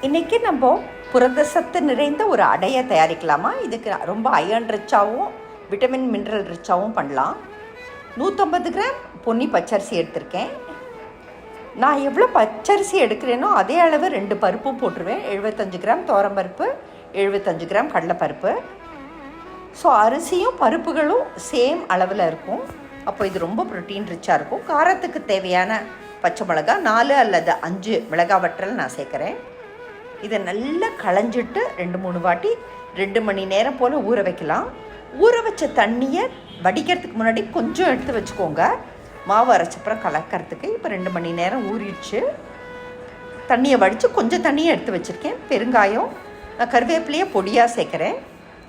இன்றைக்கி நம்ம புரத சத்து நிறைந்த ஒரு அடையை தயாரிக்கலாமா? இதுக்கு ரொம்ப அயர்ன் ரிச்சாகவும் விட்டமின் மினரல் ரிச்சாகவும் பண்ணலாம். 150 கிராம் பொன்னி பச்சரிசி எடுத்திருக்கேன். நான் எவ்வளோ பச்சரிசி எடுக்கிறேனோ அதே அளவு 2 பருப்பும் போட்டுருவேன். 75 கிராம் துவரம்பருப்பு, 75 கிராம் கடலைப்பருப்பு. ஸோ அரிசியும் பருப்புகளும் சேம் அளவில் இருக்கும். அப்போ இது ரொம்ப ப்ரோட்டீன் ரிச்சாக இருக்கும். காரத்துக்கு தேவையான பச்சை மிளகா 4 அல்லது 5 மிளகாய் வற்றல் நான் சேர்க்குறேன். இதை நல்லா களைஞ்சிட்டு 2-3 வாட்டி 2 மணி நேரம் போல் ஊற வைக்கலாம். ஊற வச்ச தண்ணியை வடிக்கிறதுக்கு முன்னாடி கொஞ்சம் எடுத்து வச்சுக்கோங்க, மாவு அரைச்சப்புறம் கலக்கிறதுக்கு. இப்போ 2 மணி நேரம் ஊறிடுச்சு. தண்ணியை வடித்து கொஞ்சம் தண்ணியை எடுத்து வச்சுருக்கேன். பெருங்காயம், நான் கருவேப்பிலையை பொடியாக சேர்க்குறேன்.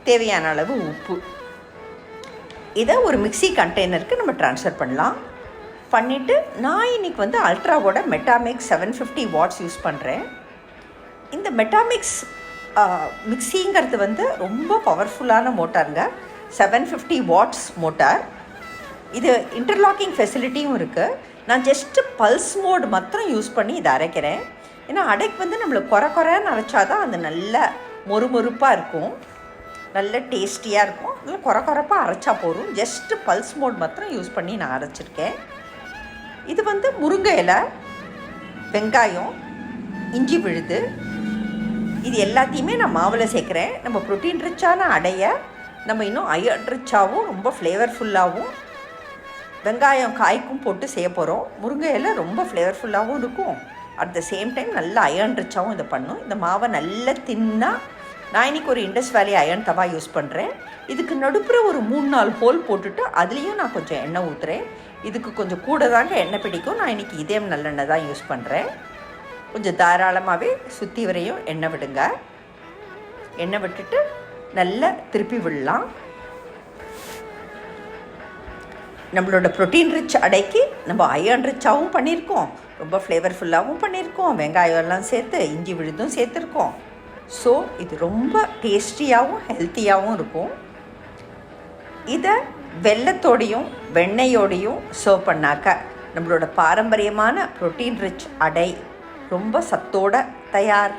தேவையான அளவு உப்பு. இதை ஒரு மிக்சி கண்டெய்னருக்கு நம்ம ட்ரான்ஸ்ஃபர் பண்ணலாம். பண்ணிவிட்டு நான் இன்றைக்கி அல்ட்ராவோட மெட்டாமிக்ஸ் 750 வாட்ஸ் யூஸ் பண்ணுறேன். இந்த மெட்டாமிக்ஸ் மிக்சிங்கிறது ரொம்ப பவர்ஃபுல்லான மோட்டாருங்க. 750 வாட்ஸ் மோட்டார். இது இன்டர்லாக்கிங் ஃபெசிலிட்டியும் இருக்குது. நான் ஜஸ்ட்டு பல்ஸ் மோட் மாத்திரம் யூஸ் பண்ணி இதை அரைக்கிறேன். ஏன்னா அடைக்கு நம்மளுக்கு குறைன்னு அரைச்சாதான் அது நல்ல மொறுமொறுப்பாக இருக்கும், நல்ல டேஸ்டியாக இருக்கும். நல்லா குறைப்பாக அரைச்சா போதும். ஜஸ்ட்டு பல்ஸ் மோட் மாத்திரம் யூஸ் பண்ணி நான் அரைச்சிருக்கேன். இது முருங்கை இலை, வெங்காயம், இஞ்சி விழுது, இது எல்லாத்தையுமே நான் மாவில் சேர்க்குறேன். நம்ம ப்ரோட்டீன் ரிச்சான அடைய நம்ம இன்னும் அயர்ன் ரிச்சாகவும் ரொம்ப ஃப்ளேவர்ஃபுல்லாகவும் வெங்காயம் காய்க்கும் போட்டு செய்ய போகிறோம். முருங்கை இலை ரொம்ப ஃப்ளேவர்ஃபுல்லாகவும் இருக்கும். அட் த சேம் டைம் நல்ல அயர்ன் ரிச்சாகவும் இதை பண்ணும். இந்த மாவை நல்லா தின்னா நான் இன்றைக்கி ஒரு இண்டஸ் வேலி அயர்ன் தவா யூஸ் பண்ணுறேன். இதுக்கு நடுப்புற ஒரு 3-4 ஹோல் போட்டுட்டு அதுலேயும் நான் கொஞ்சம் எண்ணெய் ஊற்றுறேன். இதுக்கு கொஞ்சம் கூட தாங்க எண்ணெய் பிடிக்கும். நான் இன்றைக்கி இதயம் நல்லெண்ணெய் தான் யூஸ் பண்ணுறேன். கொஞ்சம் தாராளமாகவே சுற்றி வரையும் எண்ணெய் விடுங்க. எண்ணெய் விட்டுட்டு நல்லா திருப்பி விடலாம். நம்மளோட ப்ரோட்டீன் ரிச் அடைக்கு நம்ம அயர்ன் ரிச்சாகவும் பண்ணியிருக்கோம், ரொம்ப ஃப்ளேவர்ஃபுல்லாகவும் பண்ணியிருக்கோம். வெங்காயம் எல்லாம் சேர்த்து இஞ்சி விழுதும் சேர்த்துருக்கோம். ஸோ இது ரொம்ப டேஸ்டியாகவும் ஹெல்த்தியாகவும் இருக்கும். இதை வெல்லத்தோடையும் வெண்ணெயோடையும் சர்வ் பண்ணாக்க நம்மளோட பாரம்பரியமான ப்ரோட்டீன் ரிச் அடை ரொம்ப சத்தோட தயார்.